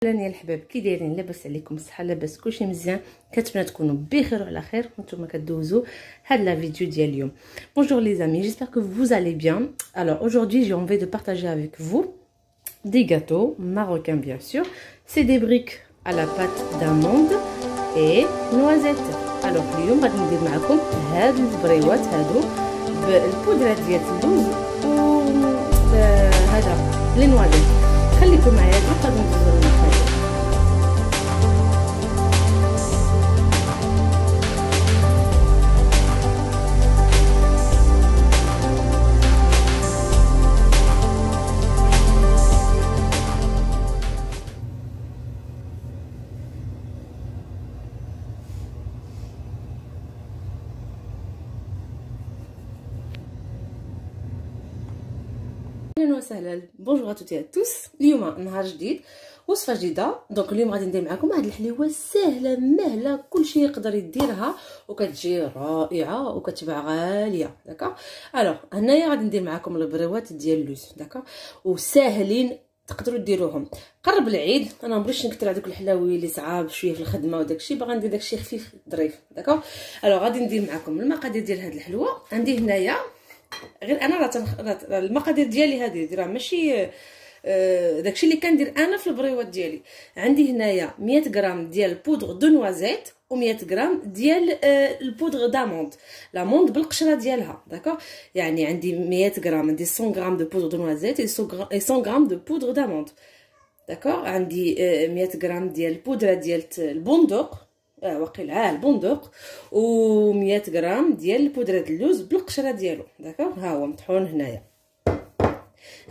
اهلا يا الحباب، كي دايرين؟ لاباس عليكم؟ الصحه لاباس؟ كلشي مزيان؟ كنتمنى تكونوا بخير وعلى خير وانتم كدوزوا هاد لا فيديو ديال اليوم. Bonjour les amis, j'espère que vous allez bien. Alors aujourd'hui j'ai envie de partager avec vous des gâteaux marocains bien sûr. C'est des briques à la pâte d'amande et noisettes. Alors اليوم غادي ندير معكم هاد البريوات هادو بالبودره ديال اللوز و هذا لي نوازيت. خليكم معايا دروك غادي ندوزو للمخرج. اهلا وسهلا، بونجور توتي توس. اليوم نهار جديد، وصفه جديده. دونك اليوم غادي ندير معكم هاد الحليوه سهله مهله، كلشي يقدر يديرها وكتجي رائعه وكتباع غاليه. داكوغ. الوغ هنايا غادي ندير معكم البريوات ديال اللوز. داكوغ، وساهلين تقدروا ديروهم. قرب العيد، انا مبغيتش نكثر هذوك الحلاوي اللي صعاب شويه في الخدمه وداكشي، باغا ندير داكشي خفيف ظريف. داكوغ. الوغ غادي ندير معكم المقادير ديال هاد الحلوه. عندي هنايا غير انا راه المقادير ديالي هذه راه ماشي داكشي اللي كندير انا في البريوات ديالي. عندي هنايا 100 غرام ديال بودغ دو نوازيت و100 غرام ديال البودغ داموند، لاموند بالقشره ديالها. داكوغ، يعني عندي 100 غرام، عندي 100 غرام دو بودغ دو نوازيت و 100 غرام دو بودغ داموند. داكوغ، عندي 100 غرام ديال البودره ديال البندق، واقيلا البندق، و 100 غرام ديال بودره اللوز بالقشره ديالو. داكوغ، ها هو مطحون هنايا.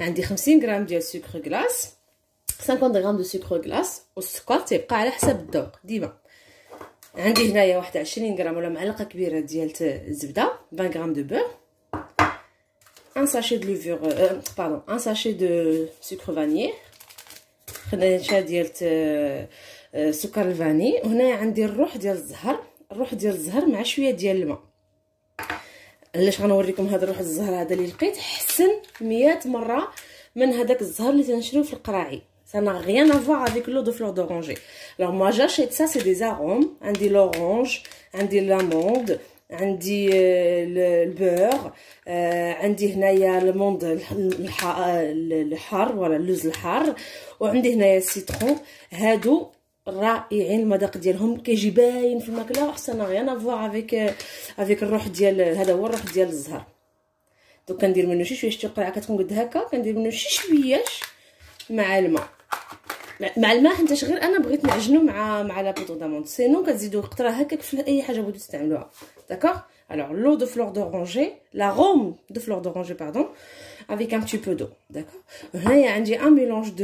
عندي 50 غرام ديال سكر كلاص، 50 غرام دو سكر كلاص، والسكر تيبقى على حسب الذوق ديما. عندي هنايا 21 غرام ولا معلقه كبيره ديال الزبده، 20 غرام دو بور، ان ساشي دو لوفور باردون ان ساشي دو سكر فانيي، خديتها ديال سكر الفاني. وهنا عندي الروح ديال الزهر، الروح ديال الزهر مع شويه ديال الماء. علاش غنوريكم هذا الروح الزهر هذا اللي لقيت احسن 100 مره من هذاك الزهر اللي تنشريو في القراعي. ça n'a rien à voir avec l'eau de fleur d'oranger. alors moi j'achète ça, c'est des arômes. عندي l'orange، عندي l'amande، عندي البور، عندي هنايا الموند الحار ولا اللوز الحار، وعندي هنايا السيترون. هادو رائعين، المذاق ديالهم كيجي باين في الماكله. حسنا غير افوا افيك الروح ديال هذا هو الروح ديال الزهر. دوك كندير منه شي شويه قرعه كتكون قد هكا، كندير منه شي شوياش مع الماء. مع الماء حيت غير انا بغيت نعجنو مع لا بودر داموند، سينو كتزيدوا قطره هكاك في اي حاجه بغيتو تستعملوها. داكوغ. alors l'eau de fleur d'oranger، l'arôme de fleur d'oranger pardon, avec un petit peu d'eau. d'accord. هنايا عندي un mélange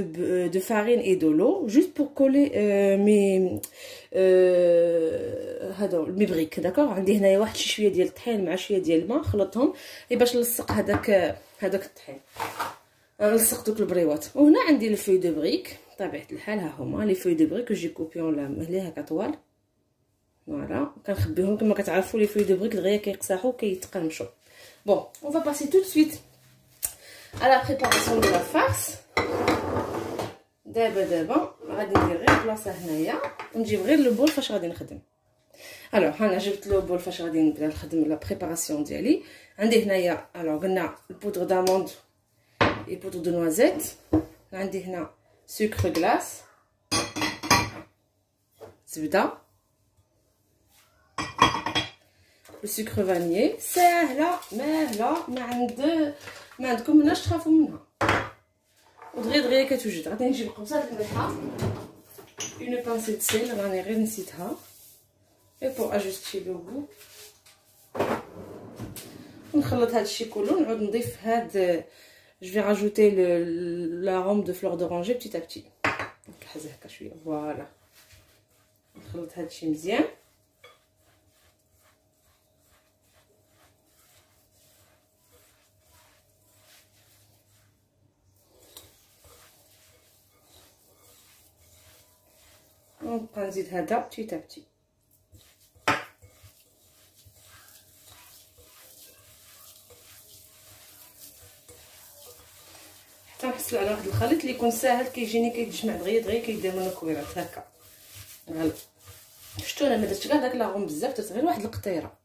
de farine et de l'eau juste pour coller mes هادو مي بريك. داكوغ. عندي هنايا واحد شويه ديال الطحين مع شويه ديال الماء، خلطهم باش نلصق هذاك الطحين، نلصق دوك البريوات. وهنا عندي لي فوي دو بريك طبيعه الحال، ها هما لي فوي دو بريك جي كوبيون لا مهلي هكا طوال. فوالا، كنخبيهم كما كتعرفوا لي فوي دو بريك دغيا كيقصاحوا كيتقرمشوا. بون on va passer tout de suite à la préparation de la farce. دابا غادي ندير غير بلاصه هنايا ونجيب غير لو بول فاش غادي نخدم. الوغ انا جبت لو بول فاش غادي نبدا نخدم لا بريباراسيون ديالي. عندي هنايا الوغ قلنا البودر داموند اي بودر دو نوازيت، عندي هنا سكر كلاص، زبده، السكر فانيي. ساهله ماهله، ما عندكم مناش تخافوا منها، ودغيا كتوجد. غادي نجيب قبصه الملحه، اون بانسي د سيل راني غير نسيتها، اي بور اجوستي لو غو. ونخلط هادشي كله، نعود نضيف هاد je vais rajouter l'arôme de fleur d'oranger petit à petit. نحز هكا شويه. فوالا، نخلط هادشي مزيان. ونبقى نزيد هذا petit à petit. حتى نحصلوا على واحد الخليط اللي يكون ساهل، كيجيني كيتجمع دغيا كيدير منه كويرات هكا. فوالا شفتوا انا ما درتش كاع داك لاغوم بزاف، درت غير واحد القطيره.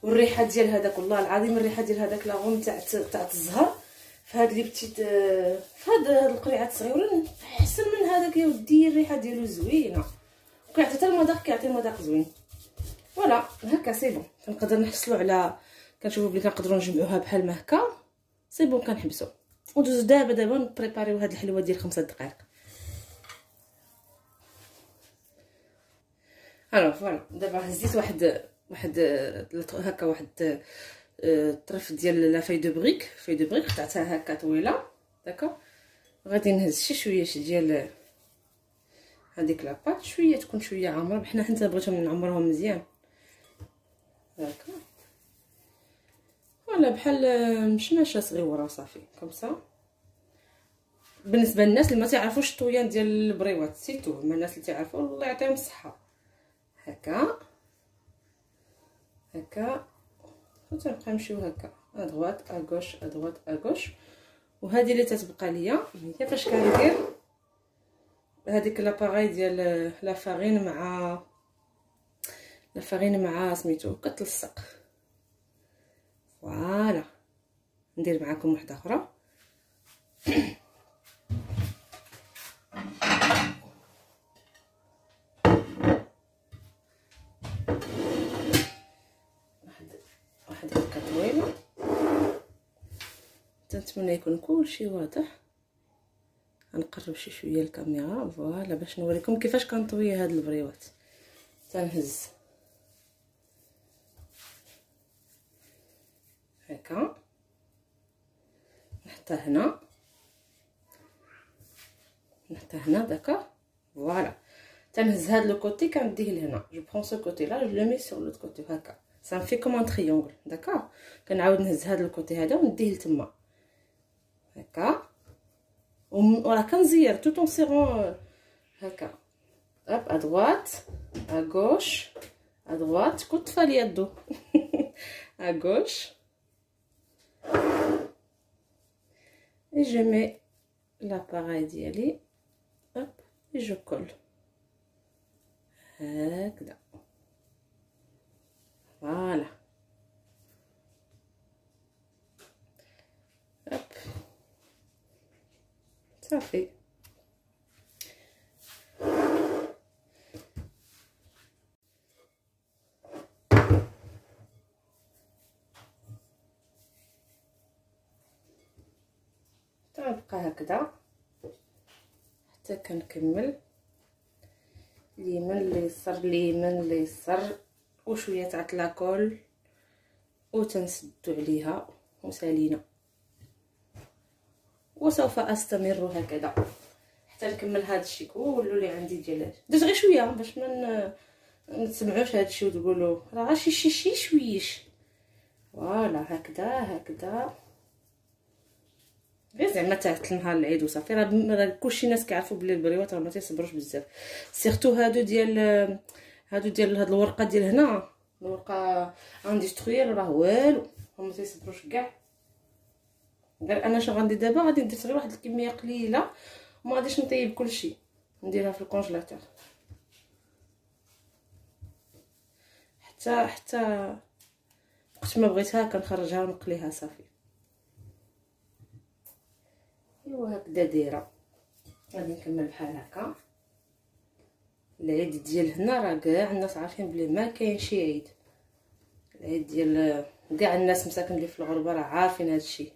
والريحه ديال هذاك والله العظيم الريحه ديال هذاك لاغوم تاع الزهر في هاد اللي بتيت في هاد القريعات الصغيورين احسن من هذاك يا ودي. الريحه ديالو زوينه وكيعطي حتى المذاق، كيعطي المذاق زوين. فوالا هكا سي بون. كنقدر نحصلوا على كنشوفوا بلي كنقدروا نجمعوها بحال ما هكا سي بون. كنحبسوا وندوزو دابا نبريباريو هاد الحلوه ديال 5 دقائق. الو فوالا دابا هزيت واحد هكا واحد طرف ديال لا في دو بريك قطعتها هكا طويله داكا. غادي نهز شويه ديال هذيك لاباط، شويه تكون شويه عامره، حنا بغيتهم نعمرهم مزيان هكا. ولا بحال مشماشه صغيره صافي كمسا. بالنسبه للناس اللي ما تعرفوش الطويان ديال البريوات سيتو، ما الناس اللي تعرفوا الله يعطيهم الصحه. هكا وتنبقى نمشيو هكا ادغوات اغوش ادغوات اغوش. وهذه اللي تتبقى ليا هي فاش كندير هذيك لاباغاي ديال لا فارين مع سميتو كتلصق. فوالا ندير معكم واحده اخرى. واحد هكا طويله. نتمنى يكون كلشي واضح. غنقرب شويه الكاميرا فوالا باش نوريكم كيفاش كنطوي هاد البريوات. تنهز هكا نحطها هنا داكا. فوالا تنهز هاد لو كوتي كنديه لهنا. جو برون سو كوتي لا جو لو مي سور لوط كوتي هكا. ça fait comme un triangle d'accord. كنعاود نهز هذا الكوتي هذا ونديه لتما هكا. وراه كنزير tout en serrant هكا. hop à droite à gauche à droite كنت فاليه الضو à gauche et je mets l'appareil ديالي hop et je colle هكذا. فوالا هوب صافي. تنبقى هكذا حتى كنكمل اليمين اليسار وشويه تاع لاكول وتنسدو عليها وسالينا. وسوف استمر هكذا حتى نكمل هذا الشيء كله اللي عندي ديال درت غير شويه باش ما نسمعوش هذا الشيء وتقولوا راه شي شويش. فوالا هكذا غير زعما تحت النهار العيد وصافي. راه كلشي الناس كيعرفوا بلي البريوات راه ما تيصبروش بزاف، سيرتو هادو ديال هاد الورقه ديال هنا، الورقه اندستريال راه والو ما تيصبروش كاع. غير انا شنو غندير دابا؟ غادي ندير غير واحد الكميه قليله وما غاديش نطيب كلشي، نديرها في الكونجيلاتور حتى وقت ما بغيتها كنخرجها ونقليها صافي. ايوا هكذا دايره. غادي نكمل بحال هكا. العيد ديال هنا راه كاع الناس عارفين بلي ما كاين شي عيد. العيد ديال كاع الناس مساكن اللي في الغربه راه عارفين هذا الشيء.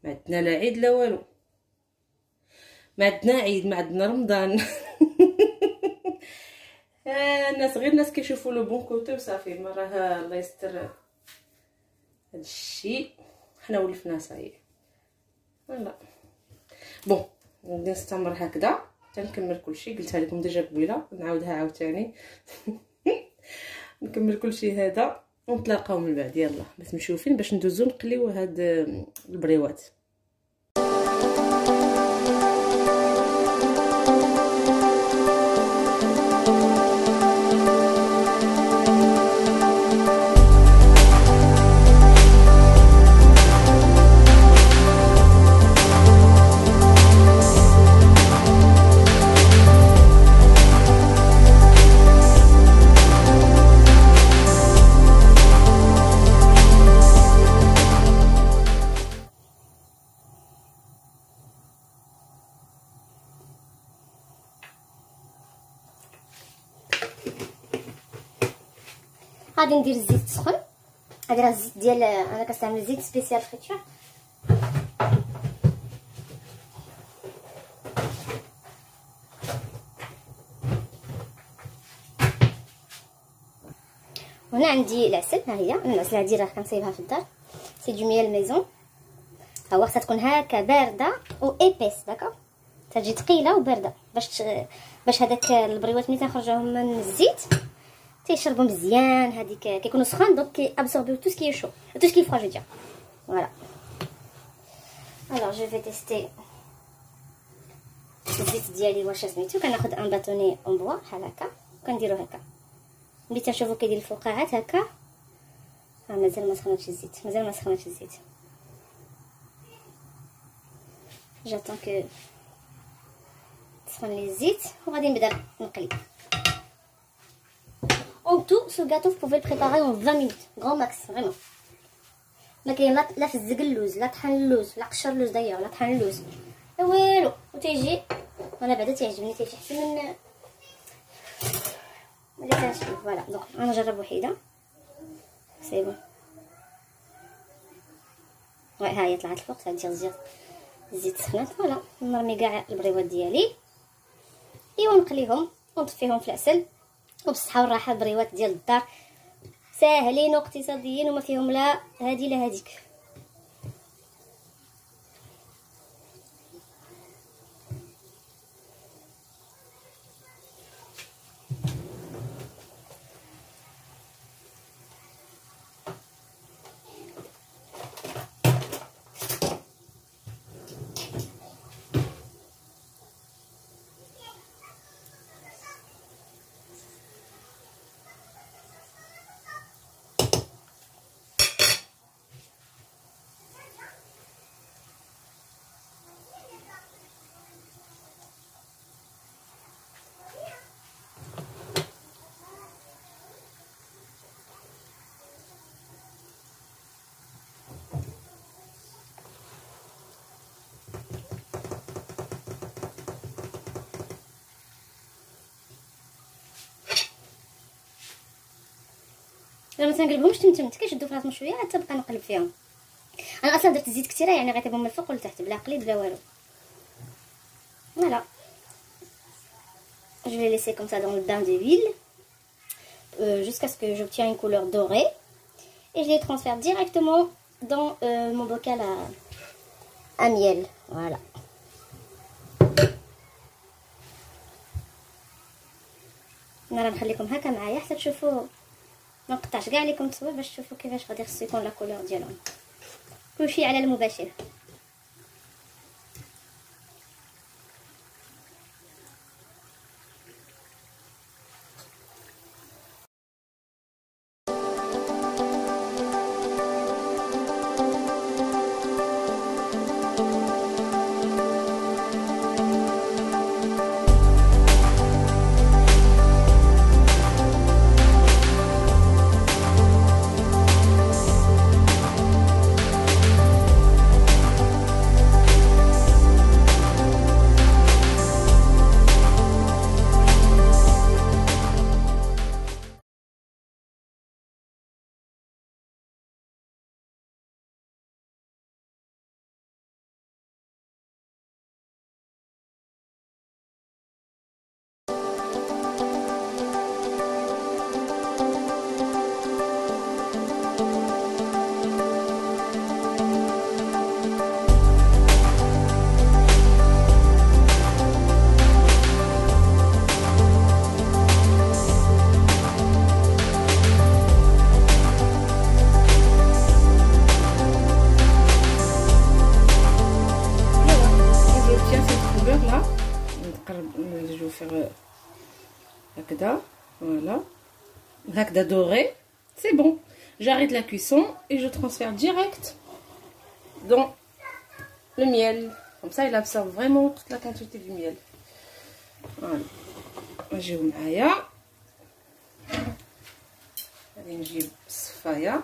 ما عندنا لا عيد لا والو، ما عندنا عيد، ما عندنا رمضان. الناس غير الناس كيشوفوا لو بون كوتي وصافي. ما راه الله يستر هذا الشيء حنا ولفنا صايي. فوالا بون غادي نستمر هكذا تنكمل كلشي. قلتها لكم ديجا قبيله نعاودها عاوتاني. نكمل كلشي هذا ونتلاقاو من بعد. يلا باش مشوفين باش ندوزو نقليو هاد البريوات. غادي ندير الزيت سخن. هذا راه الزيت ديال انا كنستعمل زيت سبيسيال فريتور. هنا عندي العسل، ها هي العسل هادي راه كنصايبها في الدار، سي دو ميل ميزون. ها هو خصها تكون هكا بارده و ايبيس، داكوغ، تجي ثقيله وبارده باش هذاك البريوات ملي تنخرجوهم من الزيت تيشربوا مزيان. هذيك كيكونوا سخان دونك كي ابسوربيو تو سكي شو تو سكي فروا جو دير. فوالا الوغ جو في تيستي الزيت ديالي واش سميتو. كناخذ ان باطوني اون بوا بحال هكا كنديرو هكا، ملي تنشوفو كيدير الفقاعات هكا. ها مازال ما سخناتش الزيت، مازال ما سخناتش الزيت. جاتون كو تسخن لي الزيت وغادي نبدا نقلي. En tout, ce gâteau, vous pouvez le préparer en 20 minutes. Grand max, vraiment. ما كاين لا فزق اللوز، لا طحن اللوز، لا قشر اللوز داير، لا طحن اللوز، لا والو. وتيجي انا بعدا تيعجبني، تيجي احسن من اللي كنشري. فوالا دونك انا نجرب وحيده سي بون. ها هي طلعت الفوق، تدير زيت الزيت سخنات. فوالا نرمي كاع البريوات ديالي ايوا نقليهم ونطفيهم في العسل. وبالصحه والراحه البريوات ديال الدار ساهلين واقتصاديين وما فيهم لا هادي لا هاديك. الا ما تنقلبهمش تمتمت كيشدوا في راسهم شويه عاد تبقى نقلب فيهم. انا اصلا درت الزيت كثيره يعني غيطيبهم من الفوق ولتحت بلا قليب بلا والو. فوالا je vais laisser comme ça dans le bain d'huile jusqu'à ce que j'obtienne une couleur dorée et je les transfère directement dans mon bocal à miel. Voilà. انا نخليكم هكا معايا حتى تشوفوا، ما نقطعش كاع عليكم التصوير باش تشوفوا كيفاش غادي خصو يكون لا كولور ديالهم. كلشي على المباشر. Voilà, هكذا doré, c'est bon. J'arrête la cuisson et je transfère direct dans le miel. Comme ça, il absorbe vraiment toute la quantité du miel. Voilà. نجيو معايا غادي نجيب الصفايه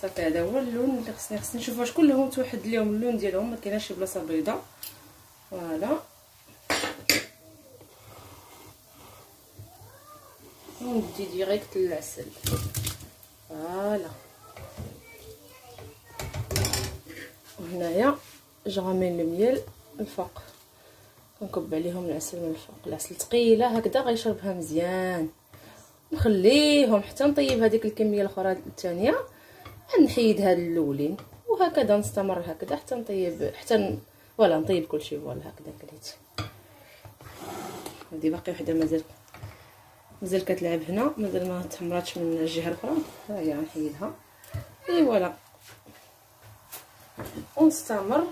صافي. هذا هو اللون اللي خصني نشوف واش كلهم توحد ليهم اللون ديالهم، ما كايناش شي بلاصه بيضاء. فوالا وندي ديريكت العسل. فوالا وهنايا جرامين الميل الفوق، كنكب عليهم العسل من الفوق. العسل ثقيله هكذا غيشربها مزيان. نخليهم حتى نطيب هذيك الكميه الاخرى الثانيه، نحيد هاد الاولين وهكذا نستمر هكذا حتى نطيب فوالا نطيب كلشي. فوالا هكذا كليت. هادي باقي وحده مازال كتلعب هنا، مازال ما تحمراتش من الجهه الاخرى. ها هي غنحيدها. اي فوالا ونستمر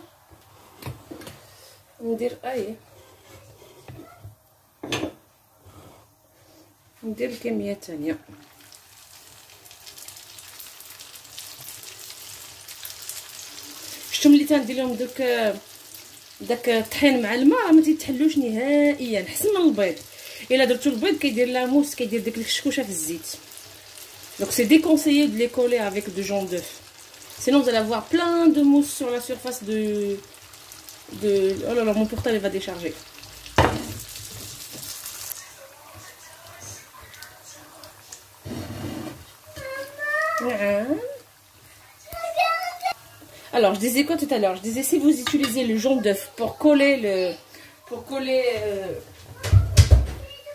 ندير ندير الكميه الثانيه. شفتوا ملي تندير لهم داك الطحين مع الماء ما تيتحلوش نهائيا، حسن من البيض. الا درتو البيض كيدير لا موس، كيدير ديك الكشكوشه في الزيت. دونك سي déconseillé de les coller avec du jaune d'œuf, sinon vous allez avoir plein de mousse sur la surface de oh là là, mon portable va décharger. Alors je disais quoi tout à l'heure? Je disais si vous utilisez le jaune d'œuf pour coller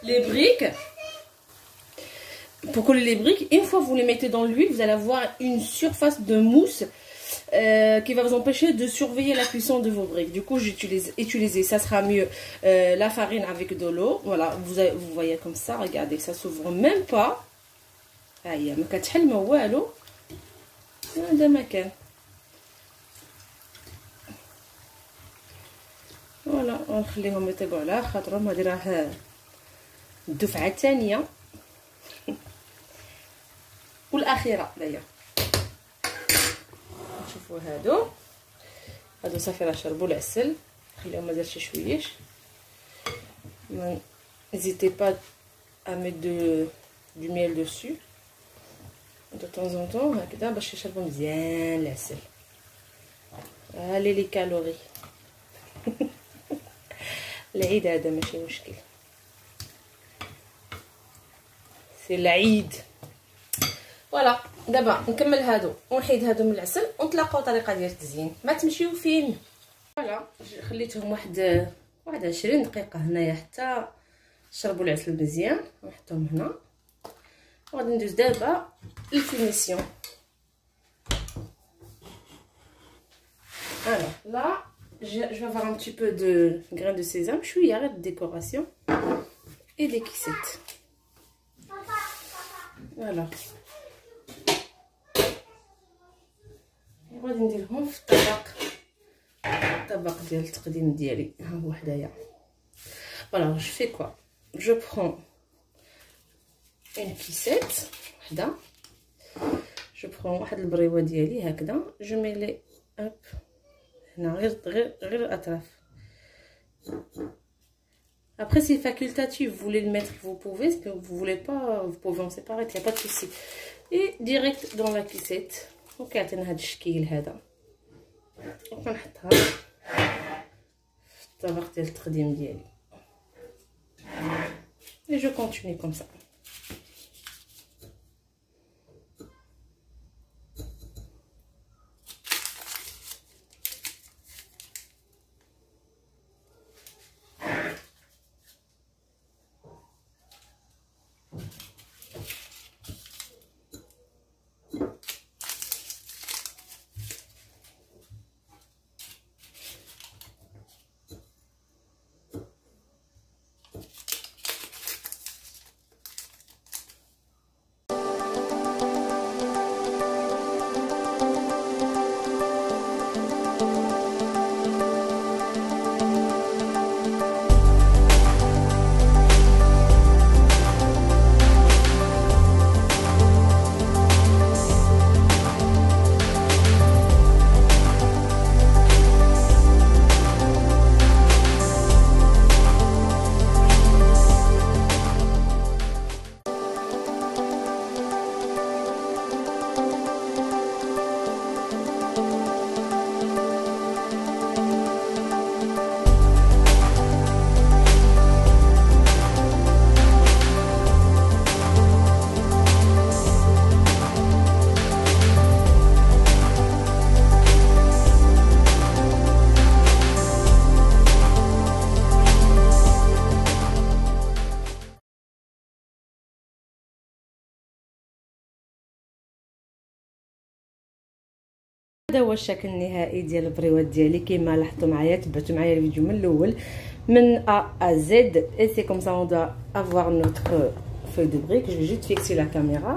les briques, une fois vous les mettez dans l'huile, vous allez avoir une surface de mousse qui va vous empêcher de surveiller la cuisson de vos briques. Du coup utilisez, ça sera mieux la farine avec de l'eau. Voilà, vous voyez comme ça, regardez, ça s'ouvre même pas. هيا ما كتحل ما والو، هذا ما كان. فوالا ونخليهم يطيبوا على خاطرهم. هذه راه الدفعه الثانيه والاخيره داير. نشوفوا هادو صافي راه شربوا العسل، خليهم مازال شي شويش. n'hésitez pas à mettre du miel dessus de temps en temps هكذا باش يشربوا مزيان العسل. هالي لي كالوري. العيد هذا ماشي مشكل، سي العيد. فوالا دابا نكمل هادو ونحيد هادو من العسل ونتلاقاو طريقه ديال التزيين. ما تمشيو فين. فوالا خليتهم واحد 20 دقيقه هنايا حتى شربوا العسل مزيان. نحطهم هنا وغادي ندوز دابا الفينيسيون. Alors là, je vais avoir un petit peu de grains de sésame, chouïa de décoration et des kissettes. Voilà. وغادي نديرهم في الطبق ديال التقديم ديالي. ها هو حدايا. Voilà, je fais quoi? Je prends une kisette وحده. Je prends واحد البريوه ديالي هكذا. Je mets les hop هنا غير الاطراف. Après c'est facultatif, vous voulez le mettre vous pouvez, si vous voulez pas vous pouvez en séparer, il n'y a pas de souci. Et direct dans la kisette وكيعطينا هذا الشكل هذا. وكنحطها في الطبق ديال التقديم ديالي. Et je continue comme ça. هذا هو الشكل النهائي ديال البريوات ديالي. كما لاحظتوا معايا، تبعتوا معايا الفيديو من الاول من A à Z et c'est comme ça on doit avoir notre feuille de brique. Je vais juste fixer la caméra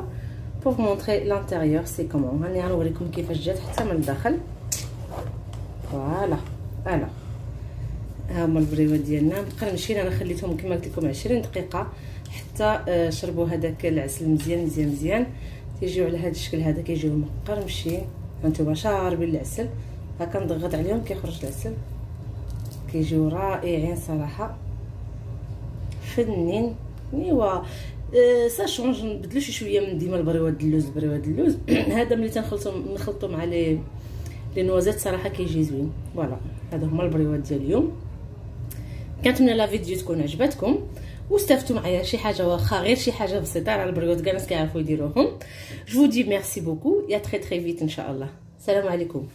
pour vous montrer l'intérieur c'est comment. هاني غنوريكم كيفاش جات حتى من الداخل. فوالا ها هما البريوات ديالنا مقرمشين. انا خليتهم كما قلت لكم 20 دقيقه حتى شربوا هذاك العسل مزيان مزيان مزيان. تيجيو على هذا الشكل هذا، كيجيو مقرمشين. هانتوما شاربين العسل، ها كنضغط عليهم كيخرج العسل، كيجيو رائعين صراحه، فنين. ايوا سا شونج نبدلو شي شويه من ديما البريوات اللوز. البريوات اللوز هذا ملي نخلطو مع لي نوازيت صراحه كيجي زوين. فوالا هادو هما البريوات ديال اليوم. كنتمنى لا فيديو تكون عجبتكم واستفدتوا معايا شي حاجه، واخا غير شي حاجه بسيطه على البريوات كاع الناس كيعرفوا يديروهم. جو دي ميرسي بوكو، يا تري تري فيت ان شاء الله. السلام عليكم.